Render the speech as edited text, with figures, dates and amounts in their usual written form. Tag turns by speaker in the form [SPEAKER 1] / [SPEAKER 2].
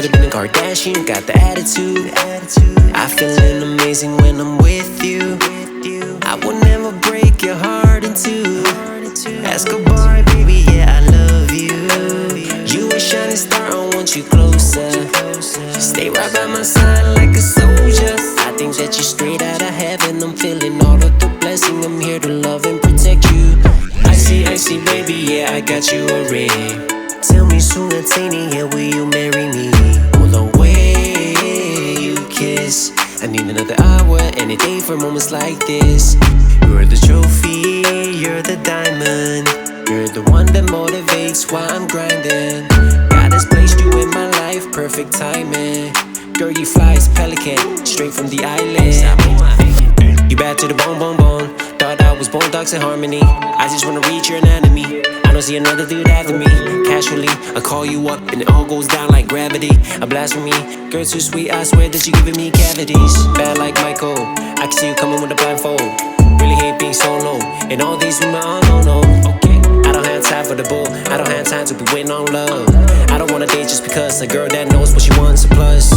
[SPEAKER 1] Could've been a Kardashian, got the attitude. I feelin' amazing when I'm with you. I will never break your heart in two. Escobar, baby, yeah, I love you. You a shining star, I want you closer. Stay right by my side like a soldier. I think that you're straight out of heaven. I'm feeling all of the blessing. I'm here to love and protect you. I see, baby, yeah, I got you a ring. Tell me soon and tiny, yeah, will you marry me? All the way you kiss, I need another hour any day for moments like this. You're the trophy, you're the diamond. You're the one that motivates while I'm grinding. God has placed you in my life, perfect timing. Girl, you fly as a pelican, straight from the island. You bad to the bone, bone, bone. Thought I was bone dogs in harmony. I just wanna reach your anatomy. I don't see another dude after me. Casually, I call you up and it all goes down like gravity. A blasphemy, girl too sweet, I swear that you're giving me cavities. Bad like Michael, I can see you coming with a blindfold. Really hate being solo, and all these women, oh no, no. Okay, I don't have time for the bull, I don't have time to be waiting on love. I don't wanna date just because a girl that knows what she wants a plus.